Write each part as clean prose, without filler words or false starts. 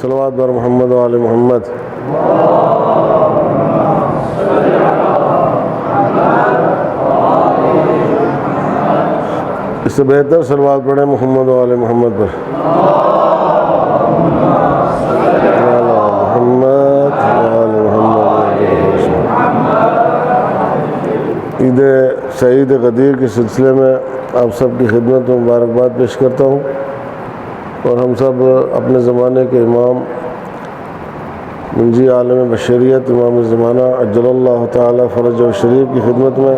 صلوات بر محمد و آل محمد۔ اس سے بہتر صلوات پڑھیں محمد و آل محمد پر۔ محمد و آل محمد۔ عید سعید غدیر کے سلسلے میں آپ سب کی خدمت میں مبارکباد پیش کرتا ہوں، اور ہم سب اپنے زمانے کے امام منجی عالم بشریت امام زمانہ عجل اللہ تعالی فرج و شریف کی خدمت میں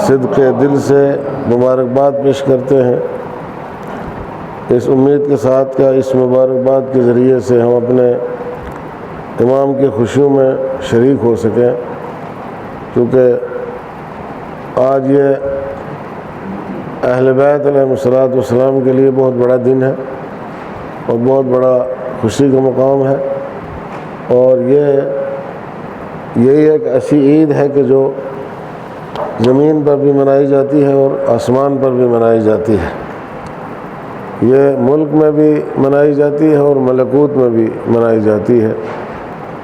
صدق دل سے مبارکباد پیش کرتے ہیں، اس امید کے ساتھ کہ اس مبارکباد کے ذریعے سے ہم اپنے امام کی خوشیوں میں شریک ہو سکیں، کیونکہ آج یہ اہل بیت علیہ الصلوۃ والسلام کے لیے بہت بڑا دن ہے اور بہت بڑا خوشی کا مقام ہے، اور یہی ایک ایسی عید ہے کہ جو زمین پر بھی منائی جاتی ہے اور آسمان پر بھی منائی جاتی ہے، یہ ملک میں بھی منائی جاتی ہے اور ملکوت میں بھی منائی جاتی ہے۔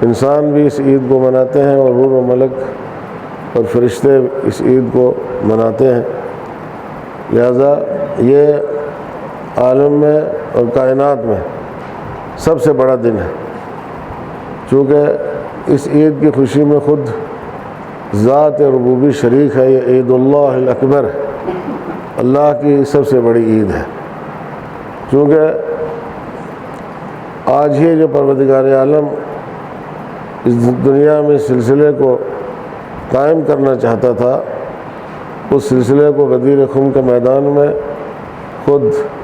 انسان بھی اس عید کو مناتے ہیں اور روح و ملک اور فرشتے اس عید کو مناتے ہیں، لہذا یہ عالم میں اور کائنات میں سب سے بڑا دن ہے، چونکہ اس عید کی خوشی میں خود ذات ربوبی شریک ہے۔ یہ عید اللہ الاکبر، اللہ کی سب سے بڑی عید ہے، چونکہ آج ہی جو پروردگار عالم اس دنیا میں سلسلے کو قائم کرنا چاہتا تھا، اس سلسلے کو غدیر خم کے میدان میں خود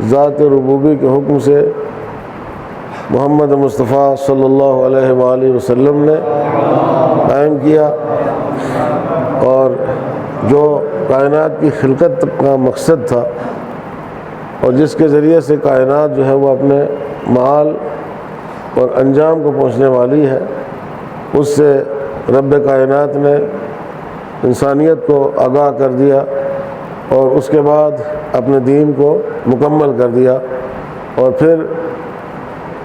ذات ربوبی کے حکم سے محمد مصطفیٰ صلی اللہ علیہ وآلہ وسلم نے قائم کیا، اور جو کائنات کی خلقت کا مقصد تھا اور جس کے ذریعے سے کائنات جو ہے وہ اپنے معال اور انجام کو پہنچنے والی ہے، اس سے رب کائنات نے انسانیت کو آگاہ کر دیا اور اس کے بعد اپنے دین کو مکمل کر دیا، اور پھر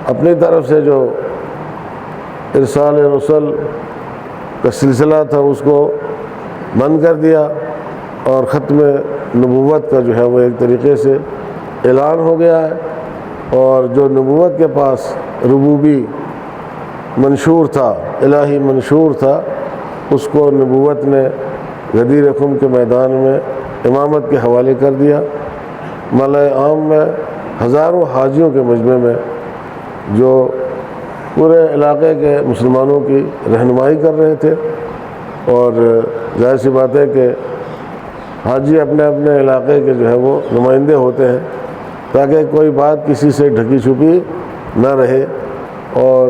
اپنی طرف سے جو ارسال رسل کا سلسلہ تھا اس کو بند کر دیا، اور ختم نبوت کا جو ہے وہ ایک طریقے سے اعلان ہو گیا ہے، اور جو نبوت کے پاس ربوبی منشور تھا، الہی منشور تھا، اس کو نبوت نے غدیر خم کے میدان میں امامت کے حوالے کر دیا۔ ملأ عام میں ہزاروں حاجیوں کے مجمع میں جو پورے علاقے کے مسلمانوں کی رہنمائی کر رہے تھے، اور ظاہر سی بات ہے کہ حاجی اپنے اپنے علاقے کے جو ہے وہ نمائندے ہوتے ہیں، تاکہ کوئی بات کسی سے ڈھکی چھپی نہ رہے اور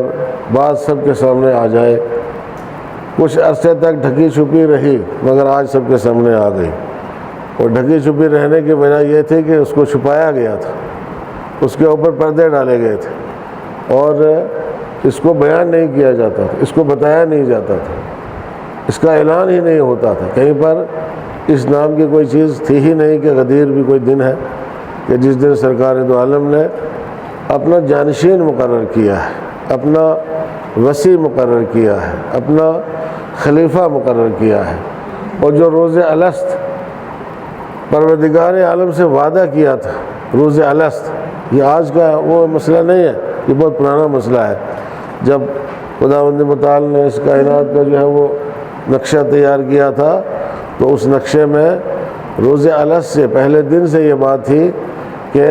بات سب کے سامنے آ جائے۔ کچھ عرصے تک ڈھکی چھپی رہی، مگر آج سب کے سامنے آ گئی، اور ڈھکی چھپی رہنے کی وجہ یہ تھی کہ اس کو چھپایا گیا تھا، اس کے اوپر پردے ڈالے گئے تھے، اور اس کو بیان نہیں کیا جاتا تھا، اس کو بتایا نہیں جاتا تھا، اس کا اعلان ہی نہیں ہوتا تھا، کہیں پر اس نام کی کوئی چیز تھی ہی نہیں کہ غدیر بھی کوئی دن ہے کہ جس دن سرکار دو عالم نے اپنا جانشین مقرر کیا ہے، اپنا وسیع مقرر کیا ہے، اپنا خلیفہ مقرر کیا ہے، اور جو روز الست پروردگار عالم سے وعدہ کیا تھا، روز الست یہ آج کا وہ مسئلہ نہیں ہے، یہ بہت پرانا مسئلہ ہے۔ جب خداوند متعال نے اس کائنات کا جو ہے وہ نقشہ تیار کیا تھا، تو اس نقشے میں روز الست سے پہلے دن سے یہ بات تھی کہ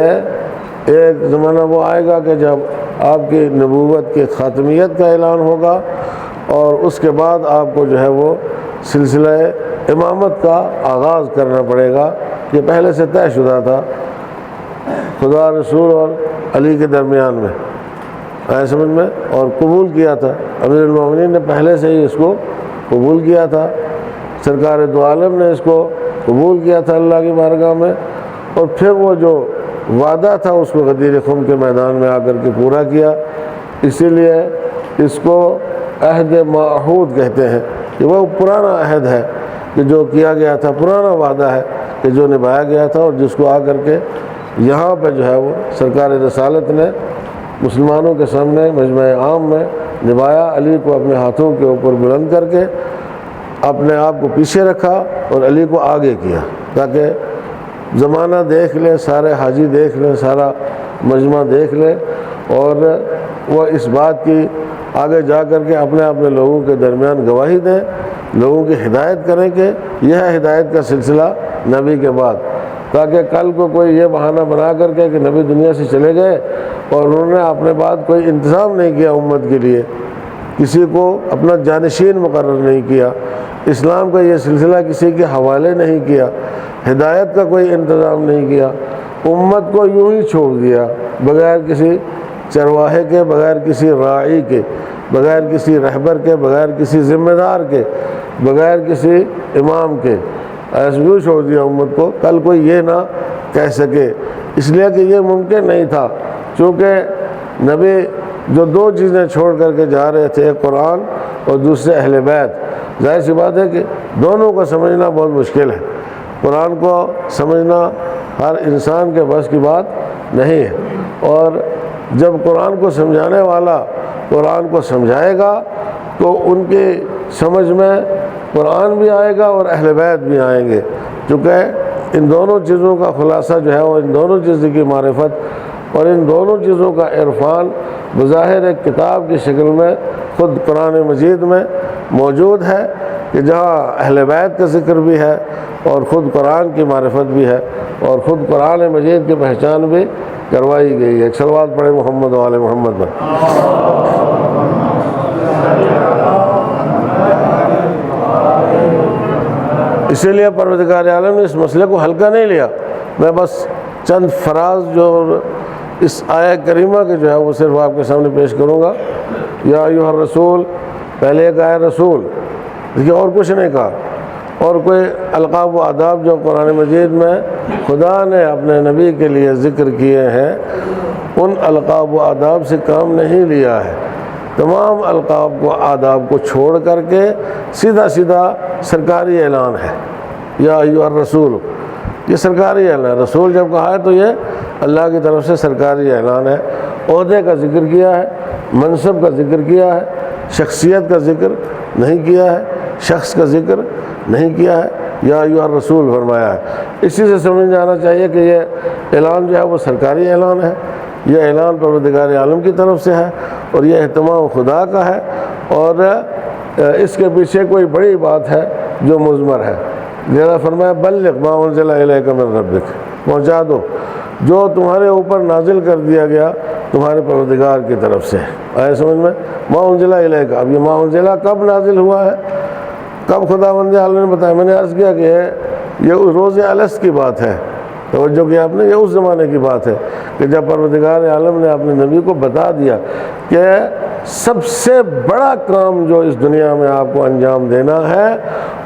ایک زمانہ وہ آئے گا کہ جب آپ کی نبوت کی خاتمیت کا اعلان ہوگا، اور اس کے بعد آپ کو جو ہے وہ سلسلہ امامت کا آغاز کرنا پڑے گا۔ یہ پہلے سے طے شدہ تھا خدا رسول اور علی کے درمیان میں، آئے سمجھ میں، اور قبول کیا تھا، امیر المومنین نے پہلے سے ہی اس کو قبول کیا تھا، سرکار دو عالم نے اس کو قبول کیا تھا اللہ کی بارگاہ میں، اور پھر وہ جو وعدہ تھا اس کو غدیر خم کے میدان میں آ کر کے پورا کیا۔ اسی لیے اس کو عہد معہود کہتے ہیں، کہ وہ پرانا عہد ہے کہ جو کیا گیا تھا، پرانا وعدہ ہے کہ جو نبھایا گیا تھا، اور جس کو آ کر کے یہاں پہ جو ہے وہ سرکار رسالت نے مسلمانوں کے سامنے مجمع عام میں نبھایا، علی کو اپنے ہاتھوں کے اوپر بلند کر کے اپنے آپ کو پیچھے رکھا اور علی کو آگے کیا، تاکہ زمانہ دیکھ لے، سارے حاجی دیکھ لیں، سارا مجمع دیکھ لے، اور وہ اس بات کی آگے جا کر کے اپنے لوگوں کے درمیان گواہی دیں، لوگوں کی ہدایت کریں کہ یہ ہے ہدایت کا سلسلہ نبی کے بعد، تاکہ کل کو کوئی یہ بہانہ بنا کر کے کہ نبی دنیا سے چلے گئے اور انہوں نے اپنے بعد کوئی انتظام نہیں کیا امت کے لیے، کسی کو اپنا جانشین مقرر نہیں کیا، اسلام کا یہ سلسلہ کسی کے حوالے نہیں کیا، ہدایت کا کوئی انتظام نہیں کیا، امت کو یوں ہی چھوڑ دیا بغیر کسی چرواہے کے، بغیر کسی راعی کے، بغیر کسی رہبر کے، بغیر کسی ذمہ دار کے، بغیر کسی امام کے، ایسے یوں چھوڑ دیا امت کو، کل کوئی یہ نہ کہہ سکے، اس لیے کہ یہ ممکن نہیں تھا، چونکہ نبی جو دو چیزیں چھوڑ کر کے جا رہے تھے، ایک قرآن اور دوسرے اہل بیت، ظاہر سی بات ہے کہ دونوں کو سمجھنا بہت مشکل ہے، قرآن کو سمجھنا ہر انسان کے بس کی بات نہیں ہے، اور جب قرآن کو سمجھانے والا قرآن کو سمجھائے گا تو ان کی سمجھ میں قرآن بھی آئے گا اور اہل بیت بھی آئیں گے، چونکہ ان دونوں چیزوں کا خلاصہ جو ہے وہ ان دونوں چیزوں کی معرفت اور ان دونوں چیزوں کا عرفان بظاہر ایک کتاب کی شکل میں خود قرآن مجید میں موجود ہے، کہ جہاں اہل بیت کا ذکر بھی ہے اور خود قرآن کی معرفت بھی ہے اور خود قرآن مجید کی پہچان بھی کروائی گئی ہے۔ ایک صلوات پڑھے محمد و آل محمد پر۔ اسی لیے پروردگار عالم نے اس مسئلے کو ہلکا نہیں لیا۔ میں بس چند فراز جو اس آیہ کریمہ کے جو ہے وہ صرف آپ کے سامنے پیش کروں گا۔ یا ایھا الرسول، پہلے ایک آیا رسول، دیکھیے اور کچھ نہیں کہا، اور کوئی القاب و آداب جو قرآن مجید میں خدا نے اپنے نبی کے لیے ذکر کیے ہیں، ان القاب و آداب سے کام نہیں لیا ہے، تمام القاب و آداب کو چھوڑ کر کے سیدھا سرکاری اعلان ہے۔ یا ایھا الرسول، یہ سرکاری اعلان ہے، رسول جب کہا ہے تو یہ اللہ کی طرف سے سرکاری اعلان ہے، عہدے کا ذکر کیا ہے، منصب کا ذکر کیا ہے، شخصیت کا ذکر نہیں کیا ہے، شخص کا ذکر نہیں کیا ہے، یا ایھا الرسول فرمایا ہے۔ اسی سے سمجھ جانا چاہیے کہ یہ اعلان جو ہے وہ سرکاری اعلان ہے، یہ اعلان پروردگار عالم کی طرف سے ہے اور یہ اہتمام خدا کا ہے، اور اس کے پیچھے کوئی بڑی بات ہے جو مضمر ہے۔ لہذا فرمایا بلغ ما انزل الیک من ربک، پہنچا دو جو تمہارے اوپر نازل کر دیا گیا تمہارے پروردگار کی طرف سے۔ آئے سمجھ میں؟ ما انزل الیک، اب یہ ما انزل کب نازل ہوا ہے، کب خداوند عالم نے بتایا؟ میں نے عرض کیا کہ یہ روز الست کی بات ہے، توجہ کیا آپ نے، یہ اس زمانے کی بات ہے کہ جب پروردگار عالم نے اپنے نبی کو بتا دیا کہ سب سے بڑا کام جو اس دنیا میں آپ کو انجام دینا ہے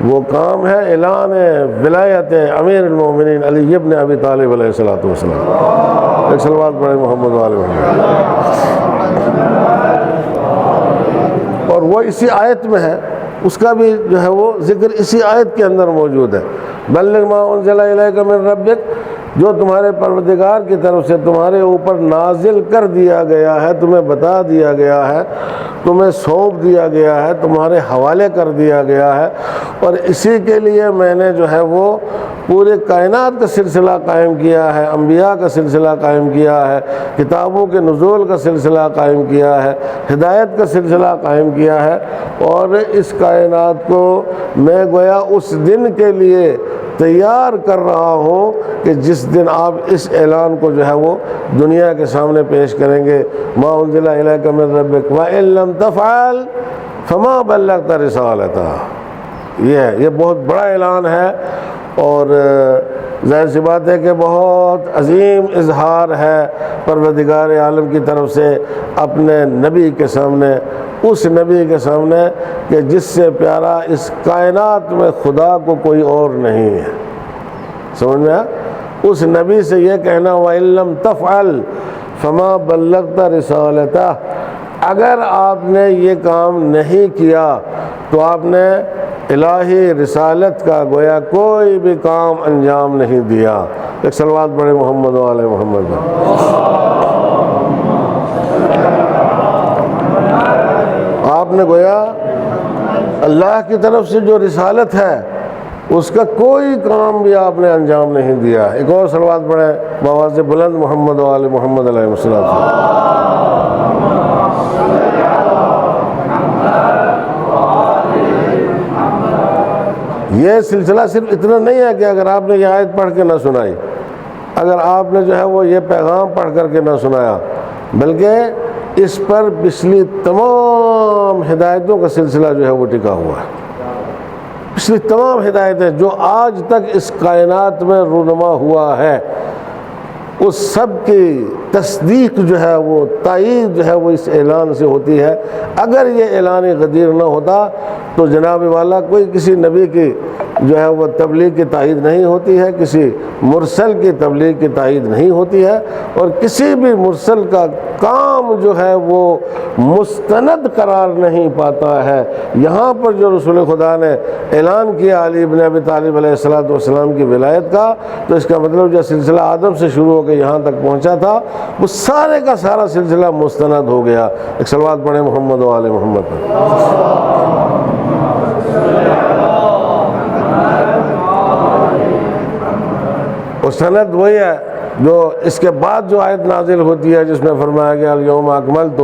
وہ کام ہے اعلان ولایت امیر المومنین علی ابن ابی طالب علیہ الصلوۃ والسلام۔ ایک صلوات پڑھے محمد و آل محمد۔ اور وہ اسی آیت میں ہے، اس کا بھی جو ہے وہ ذکر اسی آیت کے اندر موجود ہے۔ بلغ ما انزل الیک من ربک، جو تمہارے پروردگار کی طرف سے تمہارے اوپر نازل کر دیا گیا ہے، تمہیں بتا دیا گیا ہے، تمہیں سونپ دیا گیا ہے، تمہارے حوالے کر دیا گیا ہے، اور اسی کے لیے میں نے جو ہے وہ پورے کائنات کا سلسلہ قائم کیا ہے، انبیاء کا سلسلہ قائم کیا ہے، کتابوں کے نزول کا سلسلہ قائم کیا ہے، ہدایت کا سلسلہ قائم کیا ہے، اور اس کائنات کو میں گویا اس دن کے لیے تیار کر رہا ہوں کہ جس دن آپ اس اعلان کو جو ہے وہ دنیا کے سامنے پیش کریں گے، ما انزل الیک من ربک وان لم تفعل فما بلغت رسالتہ۔ یہ بہت بڑا اعلان ہے، اور ظاہر سی بات ہے کہ بہت عظیم اظہار ہے پروردگار عالم کی طرف سے اپنے نبی کے سامنے، اس نبی کے سامنے کہ جس سے پیارا اس کائنات میں خدا کو کوئی اور نہیں ہے۔ سمجھ میں آیا؟ اس نبی سے یہ کہنا وَإِن لَّمْ تَفْعَلْ فَمَا بَلَّغْتَ رِسَالَتَهُ، اگر آپ نے یہ کام نہیں کیا تو آپ نے الہی رسالت کا گویا کوئی بھی کام انجام نہیں دیا۔ ایک صلوات پڑھے محمد و آل محمد پر۔ آپ نے گویا اللہ کی طرف سے جو رسالت ہے اس کا کوئی کام بھی آپ نے انجام نہیں دیا۔ ایک اور صلوات پڑھے بآواز بلند محمد و آل محمد علیہ السلام۔ یہ سلسلہ صرف اتنا نہیں ہے کہ اگر آپ نے یہ آیت پڑھ کے نہ سنائی، اگر آپ نے جو ہے وہ یہ پیغام پڑھ کر کے نہ سنایا، بلکہ اس پر پچھلی تمام ہدایتوں کا سلسلہ جو ہے وہ ٹکا ہوا ہے۔ پچھلی تمام ہدایتیں جو آج تک اس کائنات میں رونما ہوا ہے، اس سب کی تصدیق جو ہے وہ تائید جو ہے وہ اس اعلان سے ہوتی ہے۔ اگر یہ اعلان غدیر نہ ہوتا تو جناب والا کوئی کسی نبی کی جو ہے وہ تبلیغ کی تائید نہیں ہوتی ہے، کسی مرسل کی تبلیغ کی تائید نہیں ہوتی ہے، اور کسی بھی مرسل کا کام جو ہے وہ مستند قرار نہیں پاتا ہے۔ یہاں پر جو رسول خدا نے اعلان کیا علی بن ابی طالب علیہ السلام کی ولایت کا، تو اس کا مطلب جو سلسلہ آدم سے شروع ہو کے یہاں تک پہنچا تھا وہ سارے کا سارا سلسلہ مستند ہو گیا۔ ایک صلوات پڑھیں محمد و آل محمد پر۔ اور سند وہی ہے جو اس کے بعد جو آیت نازل ہوتی ہے جس میں فرمایا گیا الیوم اکملت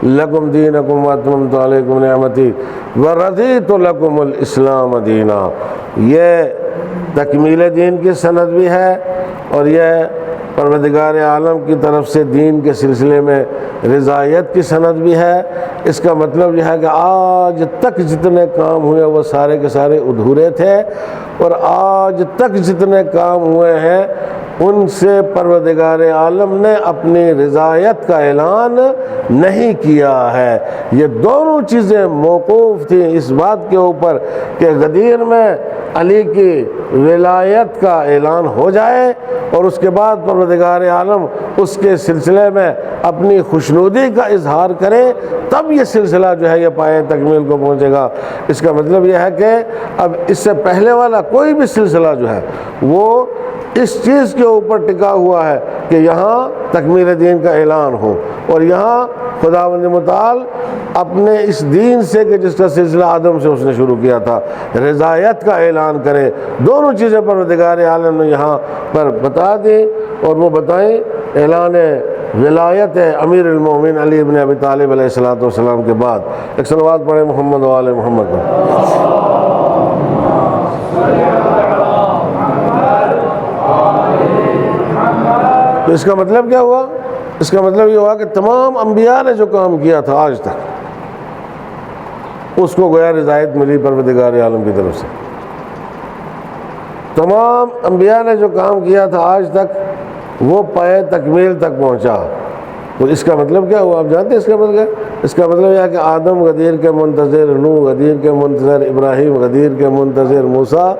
لکم دینکم واتممت علیکم نعمتی ورضیت لکم الاسلام دینا۔ یہ تکمیل دین کی سند بھی ہے، اور یہ پروردگار عالم کی طرف سے دین کے سلسلے میں رضایت کی سند بھی ہے۔ اس کا مطلب یہ ہے کہ آج تک جتنے کام ہوئے وہ سارے کے سارے ادھورے تھے، اور آج تک جتنے کام ہوئے ہیں ان سے پروردگار عالم نے اپنی رضایت کا اعلان نہیں کیا ہے۔ یہ دونوں چیزیں موقوف تھیں اس بات کے اوپر کہ غدیر میں علی کی ولایت کا اعلان ہو جائے، اور اس کے بعد پروردگار عالم اس کے سلسلے میں اپنی خوشنودی کا اظہار کرے، تب یہ سلسلہ جو ہے یہ پائے تکمیل کو پہنچے گا۔ اس کا مطلب یہ ہے کہ اب اس سے پہلے والا کوئی بھی سلسلہ جو ہے وہ اس چیز کے اوپر ٹکا ہوا ہے کہ یہاں تکمیل دین کا اعلان ہو، اور یہاں خداوند متعال اپنے اس دین سے کہ جس کا سلسلہ آدم سے اس نے شروع کیا تھا رضایت کا اعلان کرے۔ دونوں چیزیں پروردگار عالم نے یہاں پر بتا دیں، اور وہ بتائیں اعلان ولایت امیر المومنین علی بن ابی طالب علیہ السلام کے بعد۔ ایک صلوات پڑھیں محمد و آل محمد پر۔ تو اس کا مطلب کیا ہوا؟ اس کا مطلب یہ ہوا کہ تمام انبیاء نے جو کام کیا تھا آج تک اس کو گویا رضایت ملی پروردگار عالم کی طرف سے۔ تمام انبیاء نے جو کام کیا تھا آج تک وہ پائے تکمیل تک پہنچا۔ تو اس کا مطلب کیا ہوا؟ آپ جانتے ہیں اس کا مطلب؟ اس کا مطلب یہ ہے کہ آدم غدیر کے منتظر، نوح غدیر کے منتظر، ابراہیم غدیر کے منتظر، موسیٰ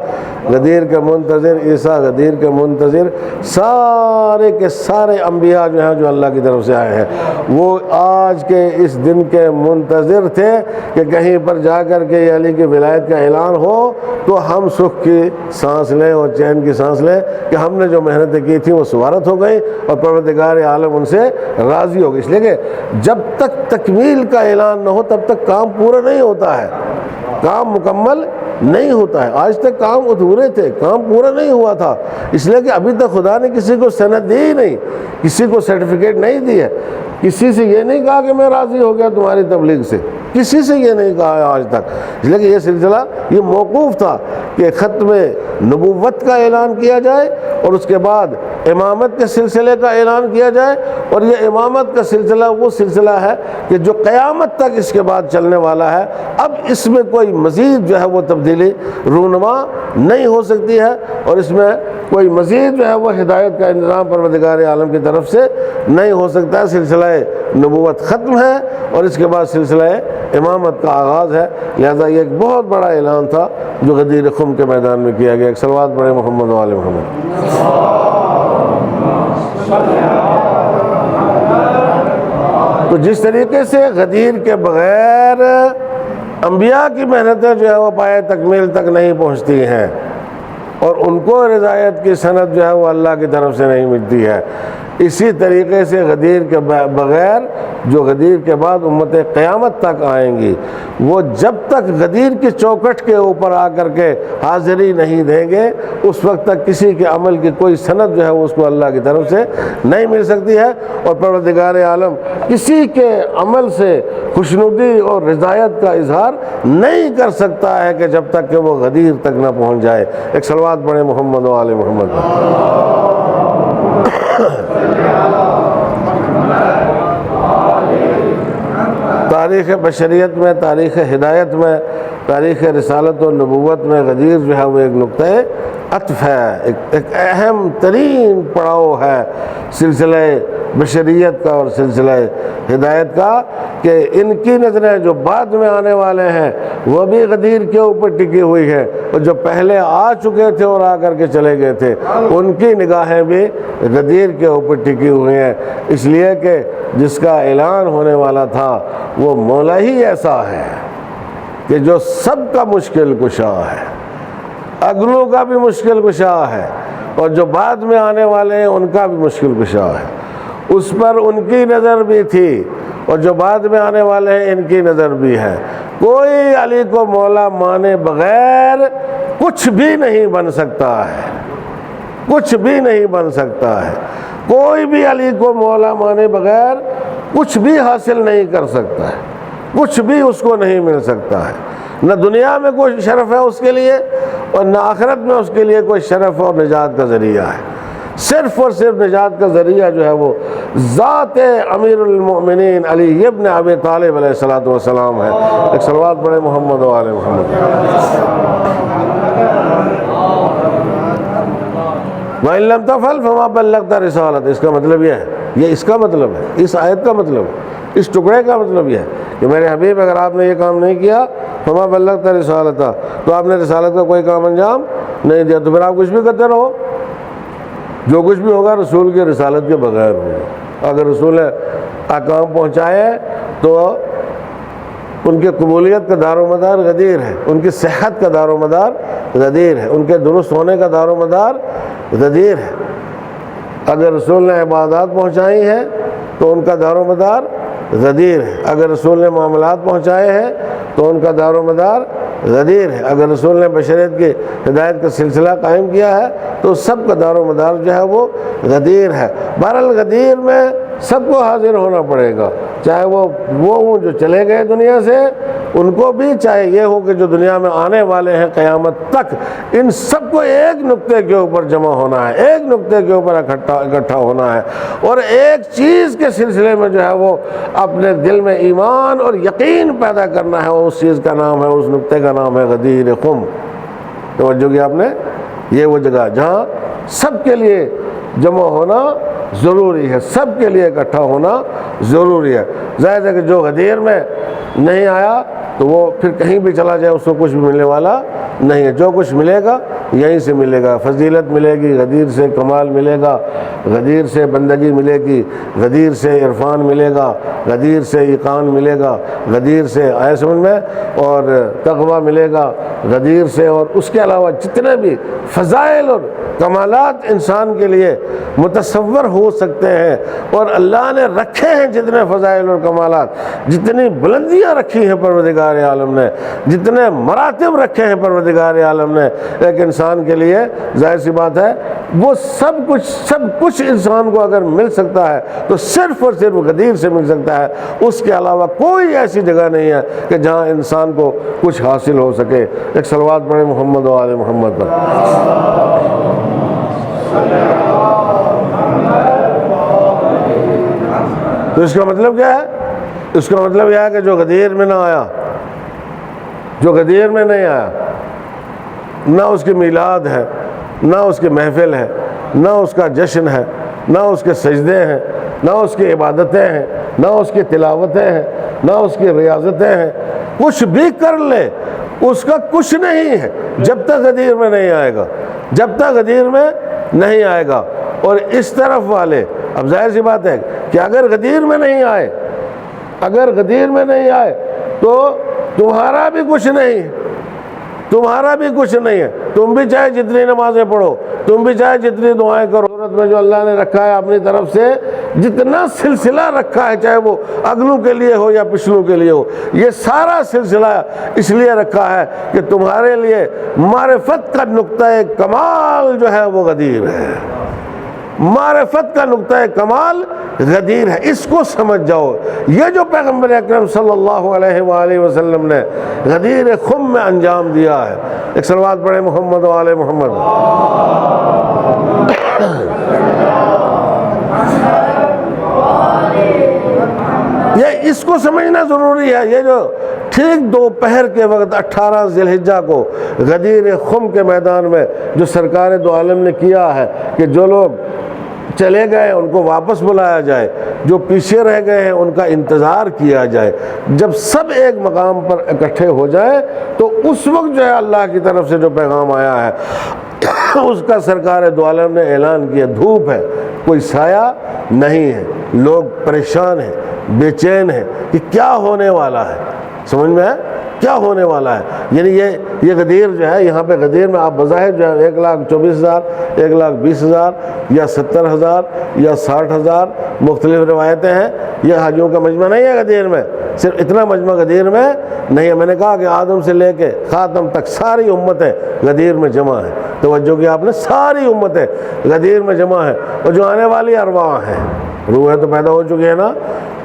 غدیر کے منتظر، عیسیٰ غدیر کے منتظر، سارے کے سارے انبیاء جو ہیں جو اللہ کی طرف سے آئے ہیں وہ آج کے اس دن کے منتظر تھے کہ کہیں پر جا کر کے یہ علی کی ولایت کا اعلان ہو تو ہم سکھ کی سانس لیں اور چین کی سانس لیں کہ ہم نے جو محنتیں کی تھیں وہ سوارت ہو گئیں، اور پروردگار عالم ان سے راضی ہو گئی۔ اس لیے کہ جب تک تکمیل کا اعلان نہ ہو تب تک کام پورا نہیں ہوتا ہے، کام مکمل نہیں ہوتا ہے۔ آج تک کام ادھورے تھے، کام پورا نہیں ہوا تھا، اس لیے کہ ابھی تک خدا نے کسی کو سند دی ہی نہیں، کسی کو سرٹیفکیٹ نہیں دی ہے، کسی سے یہ نہیں کہا کہ میں راضی ہو گیا تمہاری تبلیغ سے، کسی سے یہ نہیں کہا ہے آج تک۔ اس لیے کہ یہ سلسلہ یہ موقوف تھا کہ ختم نبوت کا اعلان کیا جائے، اور اس کے بعد امامت کے سلسلے کا اعلان کیا جائے، اور یہ امامت کا سلسلہ وہ سلسلہ ہے کہ جو قیامت تک اس کے بعد چلنے والا ہے۔ اب اس میں کوئی مزید جو ہے وہ تبدیلی رونما نہیں ہو سکتی ہے، اور اس میں کوئی مزید جو ہے وہ ہدایت کا انتظام پروردگار عالم کی طرف سے نہیں ہو سکتا ہے۔ سلسلہ نبوت ختم ہے اور اس کے بعد سلسلہ امامت کا آغاز ہے، لہذا یہ ایک بہت بڑا اعلان تھا جو غدیر خم کے میدان میں کیا گیا۔ ایک صلوات پڑھیں محمد و آل محمد۔ تو جس طریقے سے غدیر کے بغیر انبیاء کی محنتیں جو ہے وہ پائے تکمیل تک نہیں پہنچتی ہیں، اور ان کو رضایت کی سند جو ہے وہ اللہ کی طرف سے نہیں ملتی ہے۔ اسی طریقے سے غدیر کے بغیر جو غدیر کے بعد امت قیامت تک آئیں گی، وہ جب تک غدیر کی چوکٹ کے اوپر آ کر کے حاضری نہیں دیں گے، اس وقت تک کسی کے عمل کی کوئی سند جو ہے اس کو اللہ کی طرف سے نہیں مل سکتی ہے۔ اور پروردگار عالم کسی کے عمل سے خوشنودی اور رضایت کا اظہار نہیں کر سکتا ہے کہ جب تک کہ وہ غدیر تک نہ پہنچ جائے۔ ایک صلوات پڑھیں محمد و آل محمد پر۔ تاریخ بشریت میں، تاریخ ہدایت میں، تاریخ رسالت و نبوت میں غدیر جو ہے وہ ایک نقطۂ عطف ہے، ایک اہم ترین پڑاؤ ہے سلسلہ بشریت کا اور سلسلہ ہدایت کا، کہ ان کی نظریں جو بعد میں آنے والے ہیں وہ بھی غدیر کے اوپر ٹکی ہوئی ہے، اور جو پہلے آ چکے تھے اور آ کر کے چلے گئے تھے ان کی نگاہیں بھی غدیر کے اوپر ٹکی ہوئی ہیں، اس لیے کہ جس کا اعلان ہونے والا تھا وہ مولا ہی ایسا ہے کہ جو سب کا مشکل کشا ہے، اگلوں کا بھی مشکل کشا ہے، اور جو بعد میں آنے والے ہیں ان کا بھی مشکل کشا ہے۔ اس پر ان کی نظر بھی تھی اور جو بعد میں آنے والے ہیں ان کی نظر بھی ہے۔ کوئی علی کو مولا مانے بغیر کچھ بھی نہیں بن سکتا ہے، کچھ بھی نہیں بن سکتا ہے۔ کوئی بھی علی کو مولا مانے بغیر کچھ بھی حاصل نہیں کر سکتا ہے، کچھ بھی اس کو نہیں مل سکتا ہے۔ نہ دنیا میں کوئی شرف ہے اس کے لیے اور نہ آخرت میں اس کے لیے کوئی شرف اور نجات کا ذریعہ ہے۔ صرف اور صرف نجات کا ذریعہ جو ہے وہ ذات امیر المؤمنین علی ابن ابی طالب علیہ الصلوۃ والسلام ہے۔ ایک صلوات پڑھیں محمد و آل محمد۔ وَإِن لَّمْ تَفْعَلْ فَمَا بَلَّغْتَ رِسَالَتَهُ، اس کا مطلب یہ ہے، یہ اس کا مطلب ہے، اس آیت کا مطلب ہے، اس ٹکڑے کا مطلب یہ ہے کہ میرے حبیب اگر آپ نے یہ کام نہیں کیا فَمَا بَلَّغْتَ رِسَالَتَهُ، تو آپ نے رسالت کا کوئی کام انجام نہیں دیا، تو پھر آپ کچھ بھی کرتے رہو، جو کچھ بھی ہوگا رسول کی رسالت کے بغیر ہوگا۔ اگر رسول نے احکام پہنچائے تو ان کی قبولیت کا دار و مدار غدیر ہے، ان کی صحت کا دار و مدار غدیر ہے، ان کے درست ہونے کا دار و مدار غدیر ہے۔ اگر رسول نے عبادات پہنچائی ہیں تو ان کا دار و مدار غدیر ہے، اگر رسول نے معاملات پہنچائے ہیں تو ان کا دار و مدار غدیر ہے، اگر رسول نے بشریت کی ہدایت کا سلسلہ قائم کیا ہے تو سب کا دار و مدار جو ہے وہ غدیر ہے۔ بہرحال غدیر میں سب کو حاضر ہونا پڑے گا، چاہے وہ ہوں جو چلے گئے دنیا سے، ان کو بھی، چاہے یہ ہو کہ جو دنیا میں آنے والے ہیں قیامت تک، ان سب کو ایک نقطے کے اوپر جمع ہونا ہے، ایک نقطے کے اوپر اکٹھا ہونا ہے، اور ایک چیز کے سلسلے میں جو ہے وہ اپنے دل میں ایمان اور یقین پیدا کرنا ہے، اس چیز کا نام ہے، اس نقطے کا نام ہے غدیر قم۔ توجہ کی آپ نے، یہ وہ جگہ جہاں سب کے لیے جمع ہونا ضروری ہے، سب کے لیے اکٹھا ہونا ضروری ہے۔ ظاہر ہے کہ جو غدیر میں نہیں آیا تو وہ پھر کہیں بھی چلا جائے اس کو کچھ بھی ملنے والا نہیں ہے، جو کچھ ملے گا یہیں سے ملے گا، فضیلت ملے گی، غدیر سے کمال ملے گا، غدیر سے بندگی ملے گی، غدیر سے عرفان ملے گا، غدیر سے ایقان ملے گا، غدیر سے آئے سمجھ میں اور تقویٰ ملے گا غدیر سے، اور اس کے علاوہ جتنے بھی فضائل اور کمالات انسان کے لیے متصور ہو سکتے ہیں اور اللہ نے رکھے ہیں، جتنے فضائل اور کمالات، جتنی بلندیاں رکھی ہیں پروردگار عالم نے، جتنے مراتب رکھے ہیں پروردگار عالم نے ایک انسان کے لیے، ظاہر سی بات ہے وہ سب کچھ انسان کو اگر مل سکتا ہے تو صرف اور صرف غدیر سے مل سکتا ہے، اس کے علاوہ کوئی ایسی جگہ نہیں ہے کہ جہاں انسان کو کچھ حاصل ہو سکے۔ ایک صلوات پڑھیں محمد و آل محمد پر۔ تو اس کا مطلب کیا ہے؟ اس کا مطلب یہ ہے کہ جو غدیر میں نہ آیا، جو غدیر میں نہیں آیا، نہ اس کی میلاد ہے، نہ اس کی محفل ہے، نہ اس کا جشن ہے، نہ اس کے سجدے ہیں، نہ اس کی عبادتیں ہیں، نہ اس کی تلاوتیں ہیں، نہ اس کی ریاضتیں ہیں، کچھ بھی کر لے اس کا کچھ نہیں ہے جب تک غدیر میں نہیں آئے گا، جب تک غدیر میں نہیں آئے گا۔ اور اس طرف والے، اب ظاہر سی بات ہے کہ اگر غدیر میں نہیں آئے، اگر غدیر میں نہیں آئے تو تمہارا بھی کچھ نہیں، تمہارا بھی کچھ نہیں ہے، تم بھی چاہے جتنی نمازیں پڑھو، تم بھی چاہے جتنی دعائیں کرو، صورت میں جو اللہ نے رکھا ہے اپنی طرف سے جتنا سلسلہ رکھا ہے، چاہے وہ اگلوں کے لیے ہو یا پچھلوں کے لیے ہو، یہ سارا سلسلہ اس لیے رکھا ہے کہ تمہارے لیے معرفت کا نقطہ کمال جو ہے وہ غدیر ہے، معرفت کا نقطہ کمال غدیر ہے، اس کو سمجھ جاؤ۔ یہ جو پیغمبر اکرم صلی اللہ علیہ وآلہ وسلم نے غدیر خم میں انجام دیا ہے، ایک صلوات پڑھیں محمد و آل محمد۔ یہ اس کو سمجھنا ضروری ہے۔ یہ جو ٹھیک دوپہر کے وقت 18 ذی الحجہ کو غدیر خم کے میدان میں جو سرکار دو عالم نے کیا ہے کہ جو لوگ چلے گئے ان کو واپس بلایا جائے، جو پیچھے رہ گئے ہیں ان کا انتظار کیا جائے، جب سب ایک مقام پر اکٹھے ہو جائیں تو اس وقت جو ہے اللہ کی طرف سے جو پیغام آیا ہے اس کا سرکار دو عالم نے اعلان کیا، دھوپ ہے، کوئی سایہ نہیں ہے، لوگ پریشان ہیں، بے چین ہیں کہ کیا ہونے والا ہے، سمجھ میں ہے کیا ہونے والا ہے۔ یعنی یہ غدیر جو ہے، یہاں پہ غدیر میں آپ بظاہر جو ہے 1,24,000 1,20,000 یا 70,000 یا 60,000 مختلف روایتیں ہیں، یہ حاجیوں کا مجمع نہیں ہے غدیر میں، صرف اتنا مجمع غدیر میں نہیں ہے۔ میں نے کہا کہ آدم سے لے کے خاتم تک ساری امتیں غدیر میں جمع ہیں، توجہ کی آپ نے، ساری امتیں غدیر میں جمع ہیں، اور جو آنے والی ارواح ہیں، روحیں تو پیدا ہو چکی ہیں نا،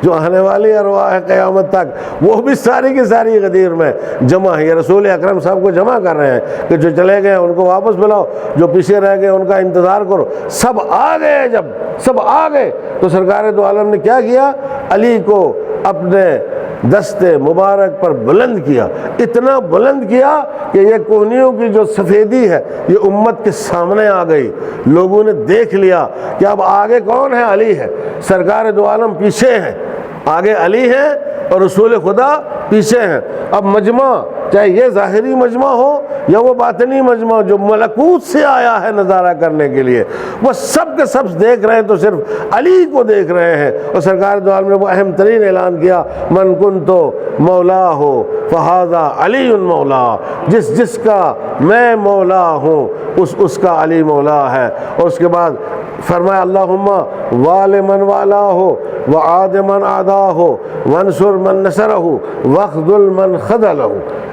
جو آنے والی ارواح ہے قیامت تک وہ بھی ساری کی ساری غدیر میں جمع ہے۔ یہ رسول اکرم صاحب کو جمع کر رہے ہیں کہ جو چلے گئے ان کو واپس بلاؤ، جو پیچھے رہ گئے ان کا انتظار کرو۔ سب آ گئے، جب سب آ گئے تو سرکار دو عالم نے کیا کیا؟ علی کو اپنے دست مبارک پر بلند کیا، اتنا بلند کیا کہ یہ کوہنیوں کی جو سفیدی ہے یہ امت کے سامنے آ گئی، لوگوں نے دیکھ لیا کہ اب آگے کون ہے؟ علی ہے، سرکار دو عالم پیچھے ہیں، آگے علی ہیں اور رسول خدا پیچھے ہیں۔ اب مجمع چاہے یہ ظاہری مجمع ہو یا وہ باطنی مجمع جو ملکوت سے آیا ہے نظارہ کرنے کے لیے، وہ سب کے سب دیکھ رہے ہیں تو صرف علی کو دیکھ رہے ہیں۔ اور سرکار دو عالم نے وہ اہم ترین اعلان کیا، من کنت مولا ہو فہذا علی مولا، جس کا میں مولا ہوں اس کا علی مولا ہے۔ اور اس کے بعد فرمایا اللہم وال من والا ہو وعاد من عادا ہو وانصر من نصرہ واخذل من خذلہ۔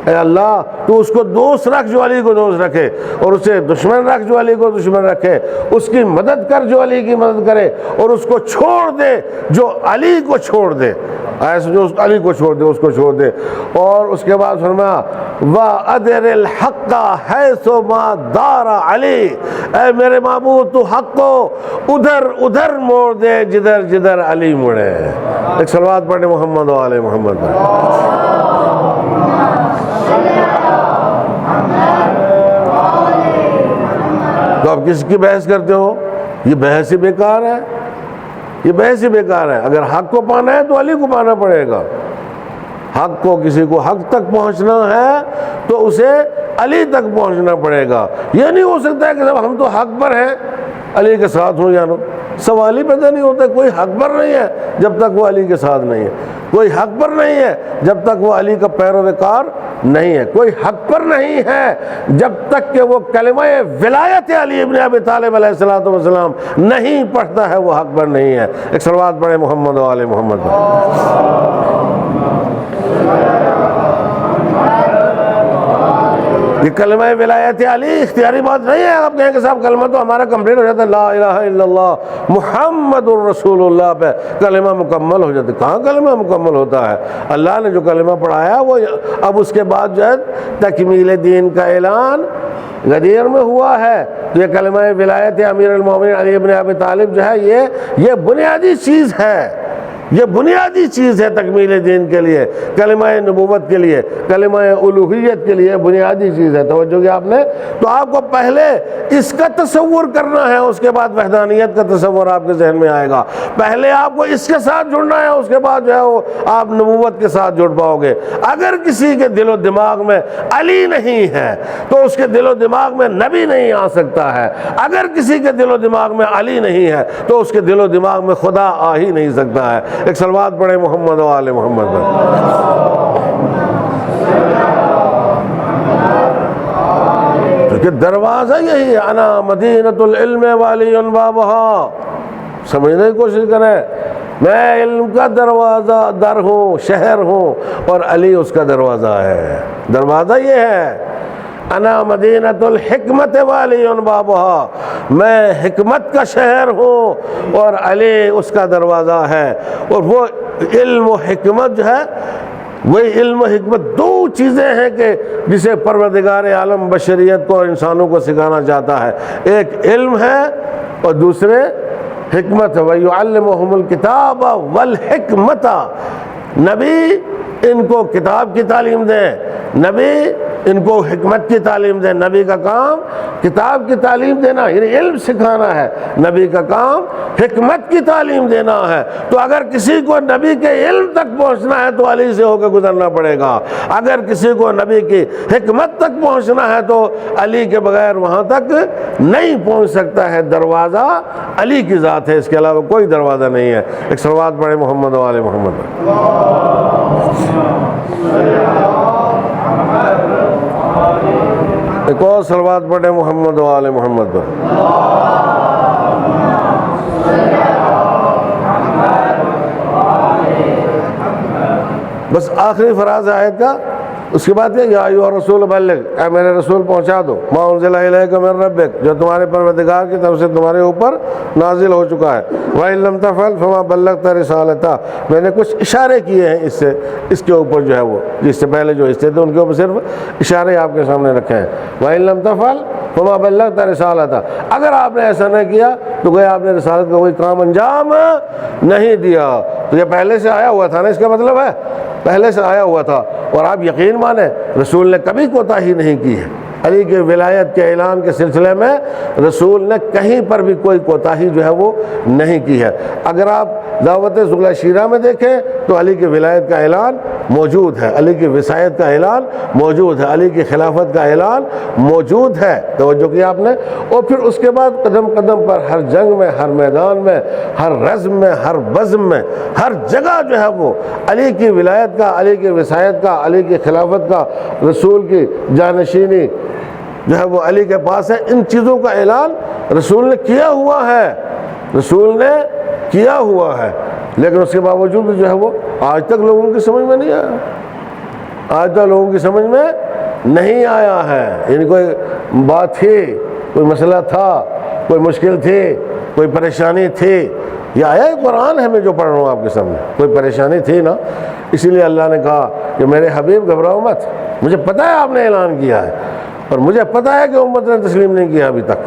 اے اللہ تو اس کو دوست رکھ جو علی کو دوست رکھے، اور اسے دشمن رکھ جو علی کو دشمن رکھے، اس کی مدد کر جو علی کی مدد کرے، اور اس کو چھوڑ دے جو علی کو چھوڑ دے، ایسے جو علی کو چھوڑ دے اس کو چھوڑ دے۔ اور اس کے بعد فرمایا وَأَدِرِ الْحَقَّ حَيْثُ مَا دَارَ عَلِي، اے میرے معبود تو حق کو ادھر موڑ دے جدھر جدھر علی مڑے۔ ایک صلوات پڑھیں محمد و آل محمد۔ تو آپ کس کی بحث کرتے ہو؟ یہ بحث ہی بیکار ہے، یہ بحث ہی بیکار ہے۔ اگر حق کو پانا ہے تو علی کو پانا پڑے گا، حق کو کسی کو حق تک پہنچنا ہے تو اسے علی تک پہنچنا پڑے گا۔ یہ نہیں ہو سکتا ہے کہ جب ہم تو حق پر ہیں علی کے ساتھ ہوں یا نو، سوال ہی پیدا نہیں ہوتا۔ کوئی حق پر نہیں ہے جب تک وہ علی کے ساتھ نہیں ہے، کوئی حق پر نہیں ہے جب تک وہ علی کا پیروکار نہیں ہے، کوئی حق پر نہیں ہے جب تک کہ وہ کلمہ ولایت علی ابن ابی طالب علیہ السلام نہیں پڑھتا ہے، وہ حق پر نہیں ہے۔ ایک صلوات پڑھیں محمد و آل محمد۔ یہ کلمہ ولایت علی اختیاری بات نہیں ہے۔ آپ کہیں کہ صاحب کلمہ تو ہمارا کمپلیٹ ہو جاتا ہے، لا الہ الا اللہ محمد الرسول اللہ پہ کلمہ مکمل ہو جاتا ہے۔ کہاں کلمہ مکمل ہوتا ہے؟ اللہ نے جو کلمہ پڑھایا وہ اب اس کے بعد جو ہے تکمیل دین کا اعلان غدیر میں ہوا ہے۔ تو یہ کلمہ ولایت امیر المومنین علی ابن ابی طالب جو ہے یہ بنیادی چیز ہے، یہ بنیادی چیز ہے تکمیل دین کے لیے، کلمہ نبوت کے لیے، کلمہ الوہیت کے لیے بنیادی چیز ہے۔ توجہ کیا آپ نے؟ تو آپ کو پہلے اس کا تصور کرنا ہے، اس کے بعد وحدانیت کا تصور آپ کے ذہن میں آئے گا۔ پہلے آپ کو اس کے ساتھ جڑنا ہے، اس کے بعد جو ہے وہ آپ نبوت کے ساتھ جڑ پاؤ گے۔ اگر کسی کے دل و دماغ میں علی نہیں ہے تو اس کے دل و دماغ میں نبی نہیں آ سکتا ہے۔ اگر کسی کے دل و دماغ میں علی نہیں ہے تو اس کے دل و دماغ میں خدا آ ہی نہیں سکتا ہے۔ ایک صلوات پڑھیں محمد و آل محمد۔ کہ دروازہ یہی ہے، انا مدینۃ العلم والی بابہا، سمجھنے کی کوشش کریں، میں علم کا دروازہ در ہوں، شہر ہوں، اور علی اس کا دروازہ ہے۔ دروازہ یہ ہے، انا مدینۃ الحکمت والی بابہا، میں حکمت کا شہر ہوں اور علی اس کا دروازہ ہے۔ اور وہ علم و حکمت جو ہے، وہی علم و حکمت دو چیزیں ہیں کہ جسے پروردگار عالم بشریت کو اور انسانوں کو سکھانا چاہتا ہے، ایک علم ہے اور دوسرے حکمت ہے۔ وَيُعَلِّمُهُمُ الْكِتَابَ وَالْحِكْمَةَ، نبی ان کو کتاب کی تعلیم دیں، نبی ان کو حکمت کی تعلیم دیں۔ نبی کا کام کتاب کی تعلیم دینا یعنی علم سکھانا ہے، نبی کا کام حکمت کی تعلیم دینا ہے۔ تو اگر کسی کو نبی کے علم تک پہنچنا ہے تو علی سے ہو کے گزرنا پڑے گا، اگر کسی کو نبی کی حکمت تک پہنچنا ہے تو علی کے بغیر وہاں تک نہیں پہنچ سکتا ہے۔ دروازہ علی کی ذات ہے، اس کے علاوہ کوئی دروازہ نہیں ہے۔ ایک صلوات پڑھیں محمد و آل محمد۔ ایک اور صلوات پڑھیں محمد و آل محمد پر۔ بس آخری فراز آیت کا، اس کے بعد یا ایھا الرسول بلغ، اے میرے رسول پہنچا دو، ما انزل الیک من ربک، جو تمہارے پروردگار کی طرف سے تمہارے اوپر نازل ہو چکا ہے۔ وَإِن لَّمْ تَفْعَلْ فَمَا بَلَّغْتَ رِسَالَتَهُ، میں نے کچھ اشارے کیے ہیں اس کے اوپر جو ہے وہ، جس سے پہلے جو حصے تھے ان کے اوپر صرف اشارے آپ کے سامنے رکھے ہیں۔ وَإِن لَّمْ تَفْعَلْ فَمَا بَلَّغْتَ رِسَالَتَهُ، اگر آپ نے ایسا نہ کیا تو گویا آپ نے رسالت کا کوئی کام انجام نہیں دیا۔ تو یہ پہلے سے آیا ہوا تھا نا، اس کا مطلب ہے پہلے سے آیا ہوا تھا، اور آپ یقین مانیں رسول نے کبھی کوتاہی نہیں کی ہے۔ علی کے ولایت کے اعلان کے سلسلے میں رسول نے کہیں پر بھی کوئی کوتاہی جو ہے وہ نہیں کی ہے۔ اگر آپ دعوت ضلع شیرہ میں دیکھیں تو علی کی ولایت کا اعلان موجود ہے، علی کی وصایت کا اعلان موجود ہے، علی کی خلافت کا اعلان موجود ہے، توجہ کیا آپ نے۔ اور پھر اس کے بعد قدم قدم پر ہر جنگ میں، ہر میدان میں، ہر رزم میں، ہر بزم میں، ہر جگہ جو ہے وہ علی کی ولایت کا، علی کی وصایت کا، علی کی خلافت کا، رسول کی جانشینی جو ہے وہ علی کے پاس ہے۔ ان چیزوں کا اعلان رسول نے کیا ہوا ہے، رسول نے کیا ہوا ہے، لیکن اس کے باوجود جو ہے وہ آج تک لوگوں کی سمجھ میں نہیں آیا، آج تک لوگوں کی سمجھ میں نہیں آیا ہے۔ یعنی کوئی بات تھی، کوئی مسئلہ تھا، کوئی مشکل تھی، کوئی پریشانی تھی، یہ آیا قرآن ہے میں جو پڑھ رہا ہوں آپ کے سامنے، کوئی پریشانی تھی نا، اسی لیے اللہ نے کہا کہ میرے حبیب گھبراؤ مت، مجھے پتہ ہے آپ نے اعلان کیا ہے، اور مجھے پتہ ہے کہ امت نے تسلیم نہیں کیا ابھی تک۔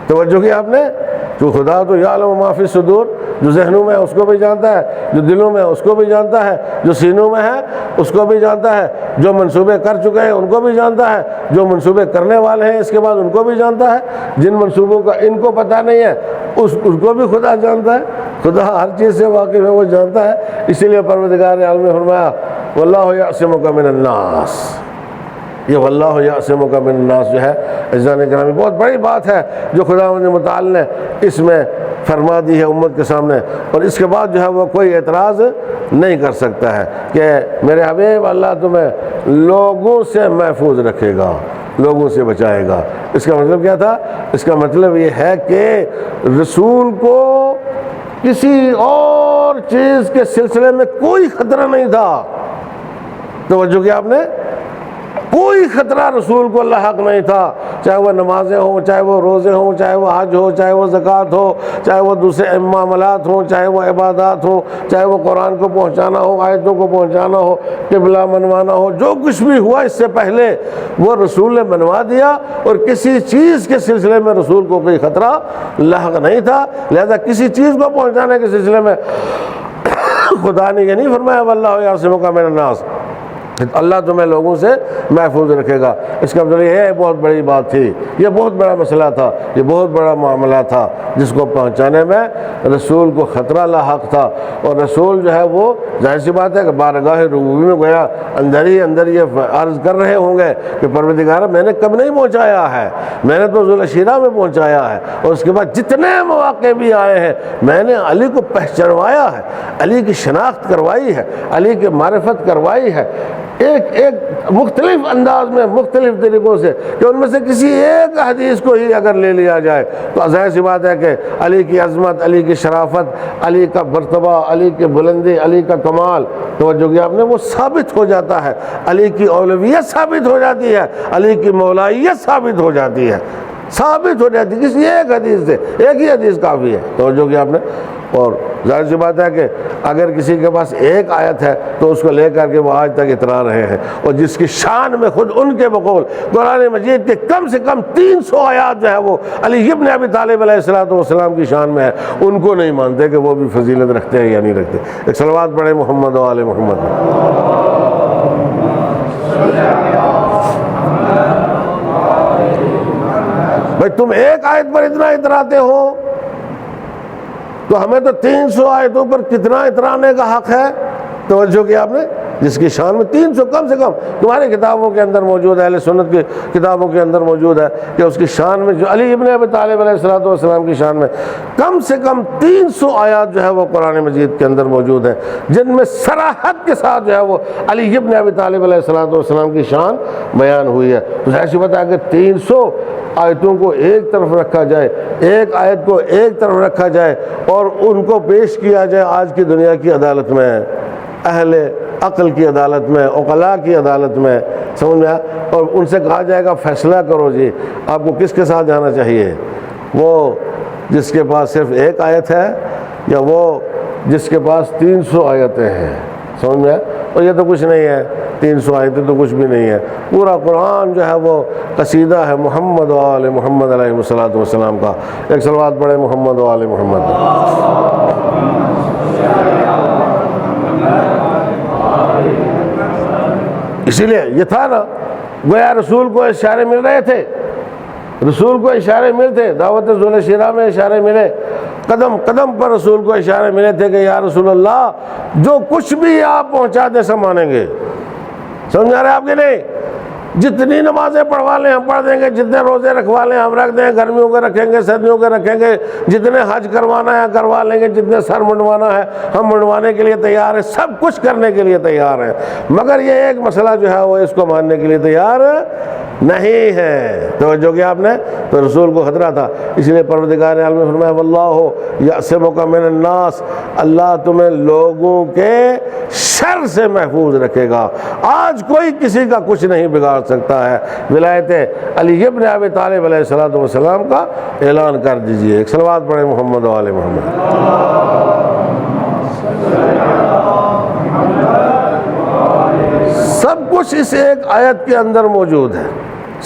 توجہ کی آپ نے، جو خدا تو یعلم ما فی الصدور، جو ذہنوں میں ہے اس کو بھی جانتا ہے، جو دلوں میں ہے اس کو بھی جانتا ہے، جو سینوں میں ہے اس کو بھی جانتا ہے، جو منصوبے کر چکے ہیں ان کو بھی جانتا ہے، جو منصوبے کرنے والے ہیں اس کے بعد ان کو بھی جانتا ہے، جن منصوبوں کا ان کو پتہ نہیں ہے اس کو بھی خدا جانتا ہے۔ خدا ہر چیز سے واقف ہے، وہ جانتا ہے۔ اسی لیے پروردگار عالم نے فرمایا واللہ یعصمک من الناس، یہ واللہ یعصمک من الناس جو ہے عزیزان گرامی بہت بڑی بات ہے جو خداوند متعال نے اس میں فرما دی ہے امت کے سامنے، اور اس کے بعد جو ہے وہ کوئی اعتراض نہیں کر سکتا ہے کہ میرے حبیب اللہ تمہیں لوگوں سے محفوظ رکھے گا، لوگوں سے بچائے گا۔ اس کا مطلب کیا تھا؟ اس کا مطلب یہ ہے کہ رسول کو کسی اور چیز کے سلسلے میں کوئی خطرہ نہیں تھا۔ توجہ کیا آپ نے، کوئی خطرہ رسول کو لاحق نہیں تھا، چاہے وہ نمازیں ہوں، چاہے وہ روزے ہوں، چاہے وہ حج ہو، چاہے وہ زکوٰۃ ہو، چاہے وہ دوسرے معاملات ہوں، چاہے وہ عبادات ہوں، چاہے وہ قرآن کو پہنچانا ہو، آیتوں کو پہنچانا ہو، قبلہ منوانا ہو، جو کچھ بھی ہوا اس سے پہلے وہ رسول نے منوا دیا، اور کسی چیز کے سلسلے میں رسول کو کوئی خطرہ لاحق نہیں تھا۔ لہذا کسی چیز کو پہنچانے کے سلسلے میں خدا نے یہ نہیں فرمایا واللہ یعصمک من الناس، اللہ تمہیں لوگوں سے محفوظ رکھے گا۔ اس کا مطلب یہ بہت بڑی بات تھی، یہ بہت بڑا مسئلہ تھا، یہ بہت بڑا معاملہ تھا جس کو پہنچانے میں رسول کو خطرہ لاحق تھا۔ اور رسول جو ہے وہ ظاہر سی بات ہے کہ بارگاہ ربوبی میں گویا اندر ہی اندر یہ عرض کر رہے ہوں گے کہ پروردگار میں نے کب نہیں پہنچایا ہے، میں نے تو ذوالفقار شیرہ میں پہنچایا ہے، اور اس کے بعد جتنے مواقع بھی آئے ہیں میں نے علی کو پہچانوایا ہے، علی کی شناخت کروائی ہے، علی کی معرفت کروائی ہے۔ ایک مختلف انداز میں، مختلف طریقوں سے، کہ ان میں سے کسی ایک حدیث کو ہی اگر لے لیا جائے تو ظاہر سی بات ہے کہ علی کی عظمت، علی کی شرافت، علی کا مرتبہ، علی کی بلندی، علی کا کمال، توجہ کیا آپ نے، وہ ثابت ہو جاتا ہے، علی کی اولویت ثابت ہو جاتی ہے، علی کی مولائیت ثابت ہو جاتی ہے، ثابت ہو جاتی ہے کسی ایک حدیث سے، ایک ہی حدیث کافی ہے، توجہ کیا آپ نے۔ اور ظاہر سی بات ہے کہ اگر کسی کے پاس ایک آیت ہے تو اس کو لے کر کے وہ آج تک اترا رہے ہیں، اور جس کی شان میں خود ان کے بقول قرآن مجید کے کم سے کم 300 آیات جو ہے وہ علی ابن ابی طالب علیہ السلام کی شان میں ہے، ان کو نہیں مانتے کہ وہ بھی فضیلت رکھتے ہیں یا نہیں رکھتے۔ ایک صلوات پڑھیں محمد و آل محمد۔ بھائی تم ایک آیت پر اتنا اتراتے ہو تو ہمیں تو 300 آیتوں پر کتنا اترانے کا حق ہے، توجہ کیا آپ نے، جس کی شان میں 300 کم سے کم تمہاری کتابوں کے اندر موجود ہے، اہل سنت کی کتابوں کے اندر موجود ہے کہ اس کی شان میں جو علی ابن ابی طالب علیہ السلام کی شان میں کم سے کم 300 آیات جو ہے وہ قرآن مجید کے اندر موجود ہیں، جن میں صراحت کے ساتھ جو ہے وہ علی ابن ابی طالب علیہ السلام کی شان بیان ہوئی ہے۔ تو ظاہر سی بات ہے کہ 300 آیتوں کو ایک طرف رکھا جائے، ایک آیت کو ایک طرف رکھا جائے اور ان کو پیش کیا جائے آج کی دنیا کی عدالت میں، اہل عقل کی عدالت میں، عقلاء کی عدالت میں، سمجھ میں، اور ان سے کہا جائے گا فیصلہ کرو جی آپ کو کس کے ساتھ جانا چاہیے، وہ جس کے پاس صرف ایک آیت ہے یا وہ جس کے پاس 300 آیتیں ہیں، سمجھ میں، اور یہ تو کچھ نہیں ہے، 300 آیتیں تو کچھ بھی نہیں ہے، پورا قرآن جو ہے وہ قصیدہ ہے محمد و آل محمد علیہ السلام کا۔ ایک صلوات پڑھیں محمد و آل محمد۔ اسی لیے یہ تھا نا، گویا رسول کو اشارے مل رہے تھے، رسول کو اشارے ملے تھے، دعوت ذوال شیرہ میں اشارے ملے، قدم قدم پر رسول کو اشارے ملے تھے کہ یا رسول اللہ جو کچھ بھی آپ پہنچا دیں سب مانیں گے، سمجھا رہے آپ کے نہیں، جتنی نمازیں پڑھوا لیں ہم پڑھ دیں گے، جتنے روزے رکھوا لیں ہم رکھ دیں، گرمیوں کے رکھیں گے، سردیوں کے رکھیں گے، جتنے حج کروانا ہے کروا لیں گے، جتنے سر منڈوانا ہے ہم منڈوانے کے لیے تیار ہیں، سب کچھ کرنے کے لیے تیار ہیں، مگر یہ ایک مسئلہ جو ہے وہ اس کو ماننے کے لیے تیار نہیں ہے، توجہ کیا آپ نے، تو رسول کو خطرہ تھا، اس لیے پروردگار عالم نے فرمایا واللہ یعصمک من الناس، اللہ تمہیں لوگوں کے شر سے محفوظ رکھے گا، آج کوئی کسی کا کچھ نہیں بگاڑ سکتا ہے۔ ولایت علی ابن ابی طالب علیہ السلام کا اعلان کر دیجئے۔ ایک صلوات پڑھیں محمد و آل محمد۔ سب کچھ اس ایک آیت کے اندر موجود ہے،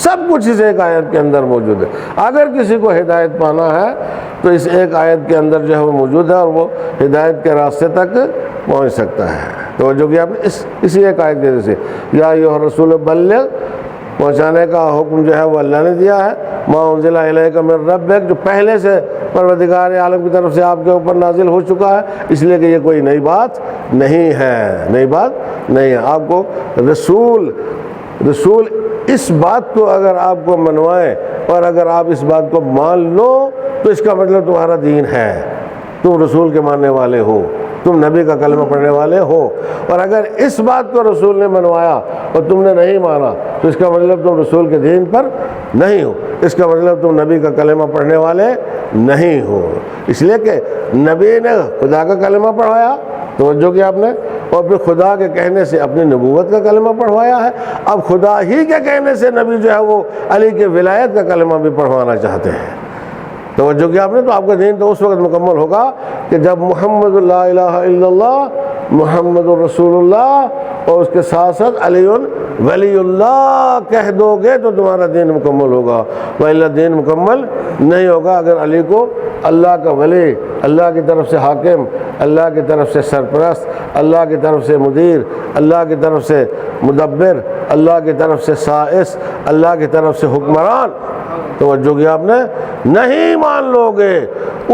سب کچھ اس ایک آیت کے اندر موجود ہے، اگر کسی کو ہدایت پانا ہے تو اس ایک آیت کے اندر جو ہے وہ موجود ہے اور وہ ہدایت کے راستے تک پہنچ سکتا ہے۔ تو جو کہ آپ نے اسی ایک آیت کے ذریعے سے یا ایھا الرسول بلغ، پہنچانے کا حکم جو ہے وہ اللہ نے دیا ہے، ما انزل الیک من ربک، جو پہلے سے پروردگار عالم کی طرف سے آپ کے اوپر نازل ہو چکا ہے، اس لیے کہ یہ کوئی نئی بات نہیں ہے، نئی بات نہیں ہے۔ آپ کو رسول اس بات کو اگر آپ کو منوائے اور اگر آپ اس بات کو مان لو تو اس کا مطلب تمہارا دین ہے، تم رسول کے ماننے والے ہو، تم نبی کا کلمہ پڑھنے والے ہو، اور اگر اس بات کو رسول نے منوایا اور تم نے نہیں مانا تو اس کا مطلب تم رسول کے دین پر نہیں ہو، اس کا مطلب تم نبی کا کلمہ پڑھنے والے نہیں ہو، اس لیے کہ نبی نے خدا کا کلمہ پڑھایا، توجہ کیا آپ نے، اور پھر خدا کے کہنے سے اپنی نبوت کا کلمہ پڑھوایا ہے، اب خدا ہی کے کہنے سے نبی جو ہے وہ علی کے ولایت کا کلمہ بھی پڑھوانا چاہتے ہیں، توجہ کیا آپ نے، تو آپ کا دین تو اس وقت مکمل ہوگا کہ جب محمد لا الہ الا اللہ محمد الرسول اللہ اور اس کے ساتھ ساتھ علی ولی اللہ کہہ دو گے تو تمہارا دین مکمل ہوگا، وإلا دین مکمل نہیں ہوگا اگر علی کو اللہ کا ولی، اللہ کی طرف سے حاکم، اللہ کی طرف سے سرپرست، اللہ کی طرف سے مدیر، اللہ کی طرف سے مدبر، اللہ کی طرف سے سائس، اللہ کی طرف سے حکمران، توجہ کیا آپ نے، نہیں مان لو گے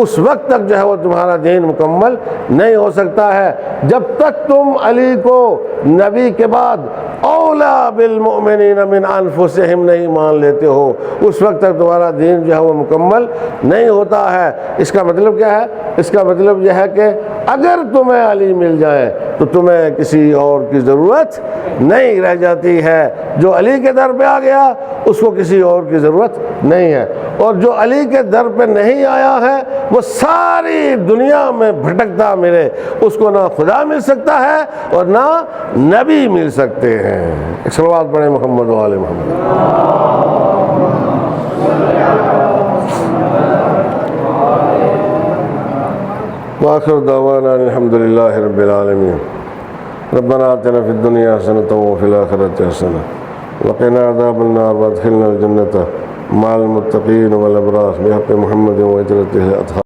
اس وقت تک جو ہے وہ تمہارا دین مکمل نہیں ہو سکتا ہے۔ جب تک تم علی کو نبی کے بعد اولا بالمؤمنین من انفسہم نہیں مان لیتے ہو، اس وقت تک تمہارا دین جو ہے وہ مکمل نہیں ہوتا ہے۔ اس کا مطلب کیا ہے؟ اس کا مطلب یہ ہے کہ اگر تمہیں علی مل جائے تو تمہیں کسی اور کی ضرورت نہیں رہ جاتی ہے۔ جو علی کے در پہ آ گیا اس کو کسی اور کی ضرورت نہیں ہے، اور جو علی کے در پہ نہیں آیا ہے وہ ساری دنیا میں بھٹکتا ملے، اس کو نہ خدا مل سکتا ہے اور نہ نبی مل سکتے ہیں۔ ایک صلوات پڑھیں محمد و آل محمد۔ وآخر دعوانا الحمد للہ رب العالمین۔ ربنا آتنا فی الدنیا حسنۃ وفی الآخرۃ حسنۃ وقنا عذاب النار وادخلنا الجنۃ مع المتقین والابرار بحق محمد وعترتہ